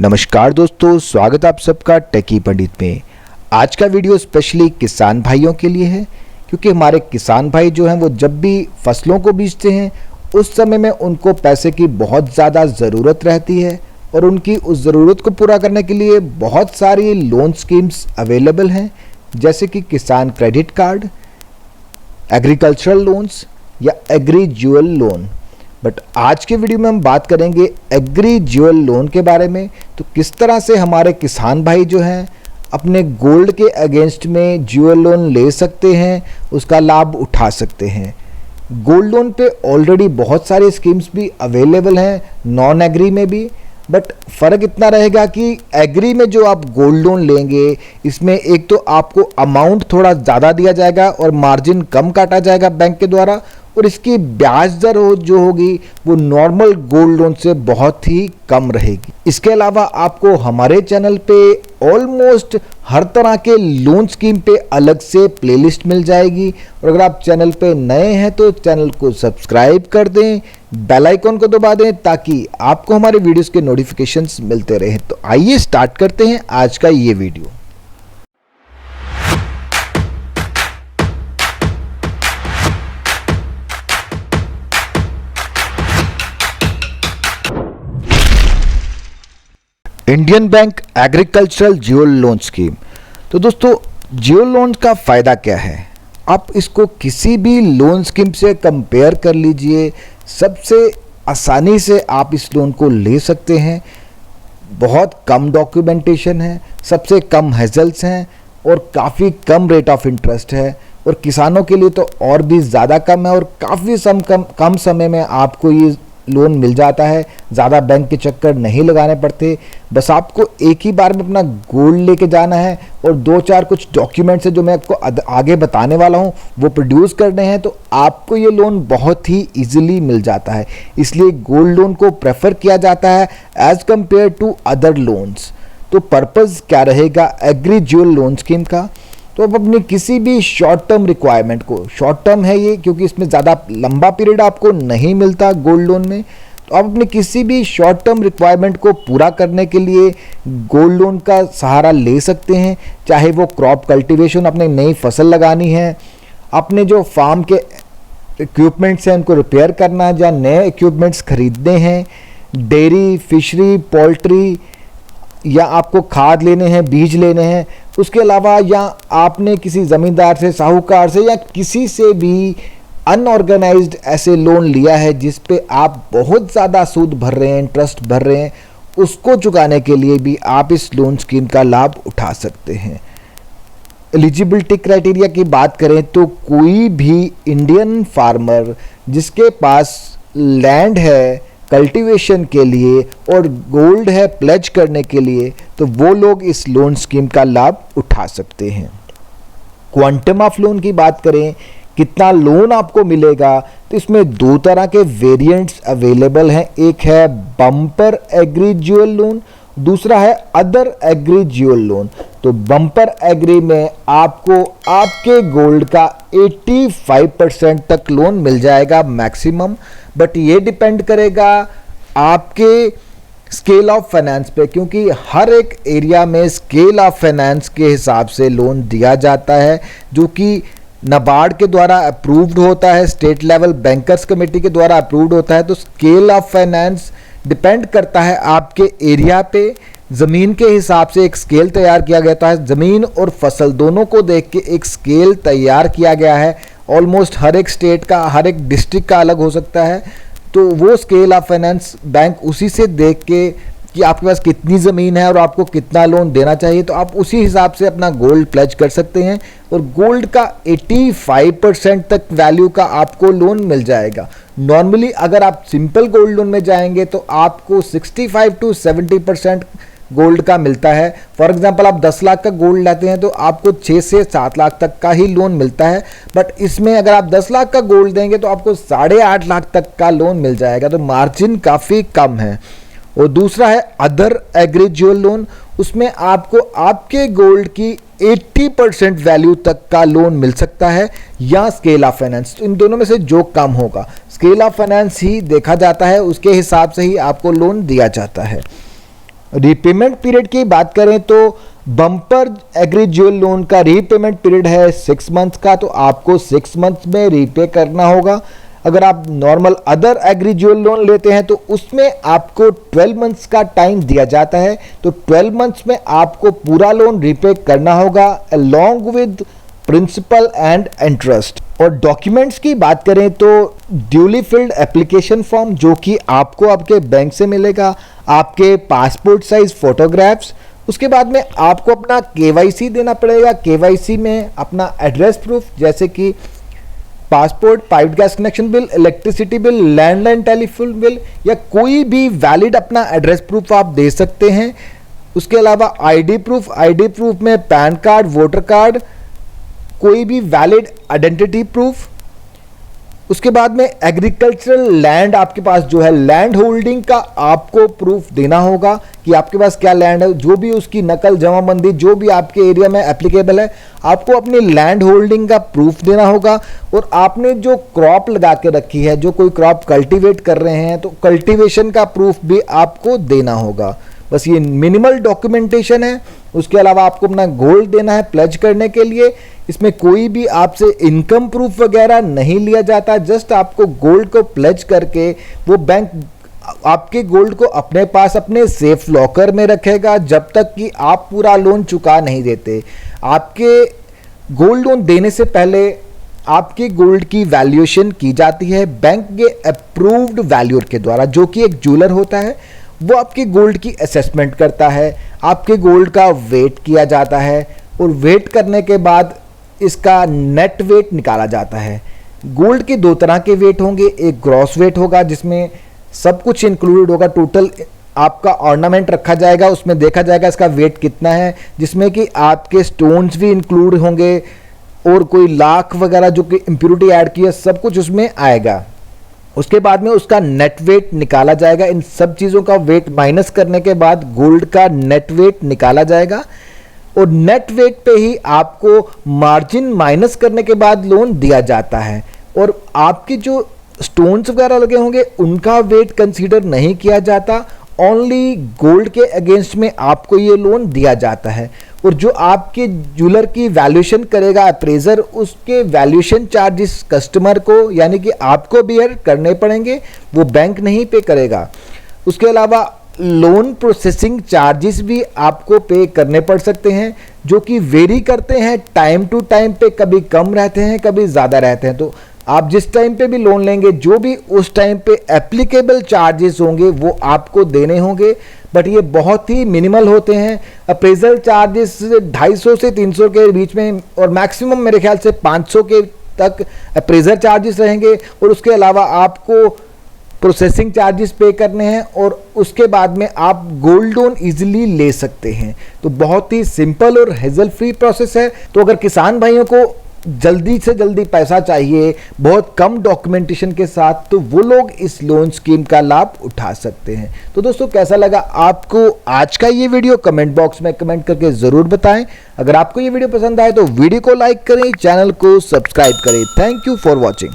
नमस्कार दोस्तों, स्वागत आप सबका टेकी पंडित में। आज का वीडियो स्पेशली किसान भाइयों के लिए है, क्योंकि हमारे किसान भाई जो हैं वो जब भी फसलों को बीजते हैं उस समय में उनको पैसे की बहुत ज़्यादा ज़रूरत रहती है और उनकी उस ज़रूरत को पूरा करने के लिए बहुत सारी लोन स्कीम्स अवेलेबल हैं, जैसे कि किसान क्रेडिट कार्ड, एग्रीकल्चरल लोन्स या एग्री ज्यूअल लोन। बट आज के वीडियो में हम बात करेंगे एग्री ज्यूअल लोन के बारे में। तो किस तरह से हमारे किसान भाई जो हैं अपने गोल्ड के अगेंस्ट में ज्यूअल लोन ले सकते हैं, उसका लाभ उठा सकते हैं। गोल्ड लोन पे ऑलरेडी बहुत सारे स्कीम्स भी अवेलेबल हैं, नॉन एग्री में भी। बट फ़र्क इतना रहेगा कि एग्री में जो आप गोल्ड लोन लेंगे, इसमें एक तो आपको अमाउंट थोड़ा ज़्यादा दिया जाएगा और मार्जिन कम काटा जाएगा बैंक के द्वारा, और इसकी ब्याज दर जो होगी वो नॉर्मल गोल्ड लोन से बहुत ही कम रहेगी। इसके अलावा आपको हमारे चैनल पे ऑलमोस्ट हर तरह के लोन स्कीम पे अलग से प्लेलिस्ट मिल जाएगी। और अगर आप चैनल पे नए हैं तो चैनल को सब्सक्राइब कर दें, बेल आइकन को दबा दें ताकि आपको हमारे वीडियोस के नोटिफिकेशंस मिलते रहें। तो आइए स्टार्ट करते हैं आज का ये video. Indian bank agricultural jewel loan scheme. तो दोस्तों, ज्यूअल लोन का फ़ायदा क्या है? आप इसको किसी भी लोन स्कीम से कंपेयर कर लीजिए, सबसे आसानी से आप इस लोन को ले सकते हैं। बहुत कम डॉक्यूमेंटेशन है, सबसे कम हेजल्स हैं और काफ़ी कम रेट ऑफ इंटरेस्ट है। और किसानों के लिए तो और भी ज़्यादा कम है और काफ़ी कम समय में आपको ये लोन मिल जाता है। ज़्यादा बैंक के चक्कर नहीं लगाने पड़ते, बस आपको एक ही बार में अपना गोल्ड लेके जाना है और दो चार कुछ डॉक्यूमेंट्स है जो मैं आपको आगे बताने वाला हूँ वो प्रोड्यूस करने हैं, तो आपको ये लोन बहुत ही इजीली मिल जाता है। इसलिए गोल्ड लोन को प्रेफर किया जाता है as compare to other loans. तो पर्पज़ क्या रहेगा एग्री ज्यूअल लोन स्कीम का? तो अब अपनी किसी भी शॉर्ट टर्म रिक्वायरमेंट को, शॉर्ट टर्म है ये क्योंकि इसमें ज़्यादा लंबा पीरियड आपको नहीं मिलता गोल्ड लोन में, तो आप अपने किसी भी शॉर्ट टर्म रिक्वायरमेंट को पूरा करने के लिए गोल्ड लोन का सहारा ले सकते हैं। चाहे वो क्रॉप कल्टीवेशन, अपने नई फसल लगानी है, अपने जो फार्म के इक्विपमेंट्स हैं उनको रिपेयर करना है या नए इक्विपमेंट्स खरीदने हैं, डेयरी, फिशरी, पोल्ट्री, या आपको खाद लेने हैं, बीज लेने हैं, उसके अलावा या आपने किसी ज़मींदार से, साहूकार से या किसी से भी अनऑर्गेनाइज्ड ऐसे लोन लिया है जिस पे आप बहुत ज़्यादा सूद भर रहे हैं, इंटरेस्ट भर रहे हैं, उसको चुकाने के लिए भी आप इस लोन स्कीम का लाभ उठा सकते हैं। एलिजिबिलिटी क्राइटेरिया की बात करें तो कोई भी इंडियन फार्मर जिसके पास लैंड है कल्टीवेशन के लिए और गोल्ड है प्लेज करने के लिए, तो वो लोग इस लोन स्कीम का लाभ उठा सकते हैं। क्वांटम ऑफ लोन की बात करें, कितना लोन आपको मिलेगा, तो इसमें दो तरह के वेरिएंट्स अवेलेबल हैं। एक है बम्पर एग्री ज्यूअल लोन, दूसरा है अदर एग्री ज्यूअल लोन। तो बम्पर एग्री में आपको आपके गोल्ड का 85% तक लोन मिल जाएगा मैक्सिमम, बट ये डिपेंड करेगा आपके स्केल ऑफ फाइनेंस पे, क्योंकि हर एक एरिया में स्केल ऑफ फाइनेंस के हिसाब से लोन दिया जाता है, जो कि नाबार्ड के द्वारा अप्रूव्ड होता है, स्टेट लेवल बैंकर्स कमेटी के द्वारा अप्रूव्ड होता है। तो स्केल ऑफ फाइनेंस डिपेंड करता है आपके एरिया पे। ज़मीन के हिसाब से एक स्केल तैयार किया गया है, ज़मीन और फसल दोनों को देख के एक स्केल तैयार किया गया है। ऑलमोस्ट हर एक स्टेट का, हर एक डिस्ट्रिक्ट का अलग हो सकता है, तो वो स्केल ऑफ फाइनेंस बैंक उसी से देख के कि आपके पास कितनी ज़मीन है और आपको कितना लोन देना चाहिए, तो आप उसी हिसाब से अपना गोल्ड प्लेज कर सकते हैं और गोल्ड का 85% तक वैल्यू का आपको लोन मिल जाएगा। नॉर्मली अगर आप सिंपल गोल्ड लोन में जाएंगे तो आपको 65 to 70% गोल्ड का मिलता है। फॉर एग्जांपल आप 10 लाख का गोल्ड लाते हैं तो आपको 6 से 7 लाख तक का ही लोन मिलता है, बट इसमें अगर आप 10 लाख का गोल्ड देंगे तो आपको 8.5 लाख तक का लोन मिल जाएगा, तो मार्जिन काफ़ी कम है। और दूसरा है अदर एग्री ज्यूअल लोन, उसमें आपको आपके गोल्ड की 80% वैल्यू तक का लोन मिल सकता है या स्केल ऑफ फाइनेंस। तो इन दोनों में से जो कम होगा, स्केल ऑफ फाइनेंस ही देखा जाता है, उसके हिसाब से ही आपको लोन दिया जाता है। रीपेमेंट पीरियड की बात करें तो बम्पर एग्री ज्वेल लोन का रीपेमेंट पीरियड है 6 मंथ्स का, तो आपको 6 मंथ्स में रीपे करना होगा। अगर आप normal other agri jewel loan लेते हैं तो उसमें आपको 12 मंथ्स का टाइम दिया जाता है, तो 12 मंथ्स में आपको पूरा लोन रीपे करना होगा along with principal and interest. और डॉक्यूमेंट्स की बात करें तो ड्यूली फिल्ड एप्लीकेशन फॉर्म जो कि आपको आपके बैंक से मिलेगा, आपके पासपोर्ट साइज फोटोग्राफ्स, उसके बाद में आपको अपना केवाईसी देना पड़ेगा। केवाईसी में अपना एड्रेस प्रूफ जैसे कि passport, pipe gas connection bill, electricity bill, landline telephone bill या कोई भी वैलिड अपना एड्रेस प्रूफ आप दे सकते हैं। उसके अलावा आईडी प्रूफ में पैन कार्ड, वोटर कार्ड, कोई भी वैलिड आइडेंटिटी प्रूफ। उसके बाद में एग्रीकल्चरल लैंड आपके पास जो है लैंड होल्डिंग का आपको प्रूफ देना होगा कि आपके पास क्या लैंड है, जो भी उसकी नकल जमाबंदी जो भी आपके एरिया में एप्लीकेबल है, आपको अपनी लैंड होल्डिंग का प्रूफ देना होगा। और आपने जो क्रॉप लगा के रखी है, जो कोई क्रॉप कल्टीवेट कर रहे हैं, तो कल्टीवेशन का प्रूफ भी आपको देना होगा। बस ये मिनिमल डॉक्यूमेंटेशन है। उसके अलावा आपको अपना गोल्ड देना है प्लेज करने के लिए। इसमें कोई भी आपसे इनकम प्रूफ वगैरह नहीं लिया जाता, जस्ट आपको गोल्ड को प्लेज करके वो बैंक आपके गोल्ड को अपने पास अपने सेफ लॉकर में रखेगा जब तक कि आप पूरा लोन चुका नहीं देते। आपके गोल्ड लोन देने से पहले आपके गोल्ड की वैल्यूएशन की जाती है बैंक के अप्रूव्ड वैल्यूअर के द्वारा, जो कि एक ज्वेलर होता है। वो आपके गोल्ड की असेसमेंट करता है, आपके गोल्ड का वेट किया जाता है और वेट करने के बाद इसका नेट वेट निकाला जाता है। गोल्ड के 2 तरह के वेट होंगे, एक ग्रॉस वेट होगा जिसमें सब कुछ इंक्लूडेड होगा, टोटल आपका ऑर्नामेंट रखा जाएगा, उसमें देखा जाएगा इसका वेट कितना है, जिसमें कि आपके स्टोन्स भी इंक्लूड होंगे और कोई लाख वगैरह जो कि इम्प्योरिटी ऐड की है सब कुछ उसमें आएगा। उसके बाद में उसका नेट वेट निकाला जाएगा। इन सब चीज़ों का वेट माइनस करने के बाद गोल्ड का नेट वेट निकाला जाएगा और नेट वेट पे ही आपको मार्जिन माइनस करने के बाद लोन दिया जाता है। और आपके जो स्टोन्स वगैरह लगे होंगे उनका वेट कंसीडर नहीं किया जाता, ओनली गोल्ड के अगेंस्ट में आपको ये लोन दिया जाता है। और जो आपके ज्वेलर की वैल्यूएशन करेगा अप्रेजर, उसके वैल्यूएशन चार्जेस कस्टमर को यानी कि आपको बियर करने पड़ेंगे, वो बैंक नहीं पे करेगा। उसके अलावा लोन प्रोसेसिंग चार्जेस भी आपको पे करने पड़ सकते हैं, जो कि वेरी करते हैं टाइम टू टाइम पे, कभी कम रहते हैं कभी ज़्यादा रहते हैं। तो आप जिस टाइम पे भी लोन लेंगे जो भी उस टाइम पे एप्लीकेबल चार्जेस होंगे वो आपको देने होंगे, बट ये बहुत ही मिनिमल होते हैं। अप्रेजल चार्जेस 250 से 300 के बीच में और मैक्सिमम मेरे ख्याल से 500 के तक अप्रेजल चार्जेस रहेंगे। और उसके अलावा आपको प्रोसेसिंग चार्जेस पे करने हैं और उसके बाद में आप गोल्ड लोन इजीली ले सकते हैं। तो बहुत ही सिंपल और हेजल फ्री प्रोसेस है। तो अगर किसान भाइयों को जल्दी से जल्दी पैसा चाहिए बहुत कम डॉक्यूमेंटेशन के साथ, तो वो लोग इस लोन स्कीम का लाभ उठा सकते हैं। तो दोस्तों कैसा लगा आपको आज का ये वीडियो, कमेंट बॉक्स में कमेंट करके ज़रूर बताएं। अगर आपको ये वीडियो पसंद आए तो वीडियो को लाइक करें, चैनल को सब्सक्राइब करें। Thank you for watching.